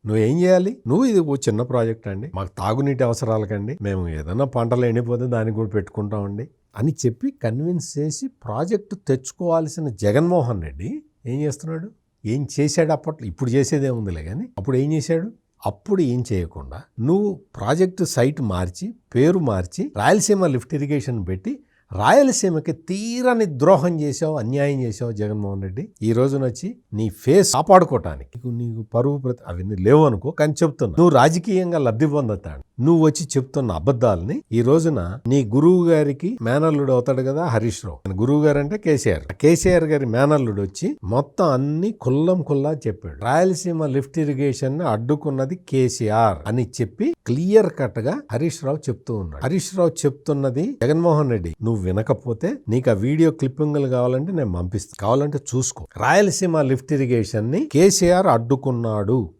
నువ్వేం చేయాలి? నువ్వు ఇది ఓ చిన్న ప్రాజెక్ట్ అండి, మాకు తాగునీటి అవసరాలకండి, మేము ఏదైనా పంటలు ఎండిపోతే దానికి కూడా పెట్టుకుంటామండి అని చెప్పి కన్విన్స్ చేసి ప్రాజెక్టు తెచ్చుకోవాల్సిన జగన్మోహన్ రెడ్డి ఏం చేస్తున్నాడు? ఏం చేశాడు అప్పట్లో? ఇప్పుడు చేసేదేముందిలే కానీ అప్పుడు ఏం చేశాడు? అప్పుడు ఏం చేయకుండా నువ్వు ప్రాజెక్టు సైట్ మార్చి, పేరు మార్చి, రాయలసీమ లిఫ్ట్ ఇరిగేషన్ పెట్టి రాయలసీమకి తీరని ద్రోహం చేసావు, అన్యాయం చేసావు జగన్మోహన్ రెడ్డి. ఈ రోజున వచ్చి నీ ఫేస్ కాపాడుకోవటానికి నీకు పరువు అవన్నీ లేవు అనుకో, కానీ చెప్తున్నా నువ్వు రాజకీయంగా లబ్ధి పొందుతాడు. నువ్వు వచ్చి చెప్తున్న అబద్ధాలని ఈ రోజున నీ గురువు గారికి మేనల్లుడు అవుతాడు కదా హరీష్ రావు, గురువు గారు అంటే కేసీఆర్ గారి మేనల్లుడు వచ్చి మొత్తం అన్ని కుల్లా చెప్పాడు. రాయలసీమ లిఫ్ట్ ఇరిగేషన్ ని అడ్డుకున్నది కేసీఆర్ అని చెప్పి క్లియర్ కట్ గా హరీష్ రావు చెప్తూ ఉన్నాడు. హరీష్ రావు చెప్తున్నది జగన్మోహన్ రెడ్డి నువ్వు వినకపోతే నీకు ఆ వీడియో క్లిప్పింగ్లు కావాలంటే నేను పంపిస్తాను, కావాలంటే చూసుకో. రాయలసీమ లిఫ్ట్ ఇరిగేషన్ ని కేసీఆర్ అడ్డుకున్నాడు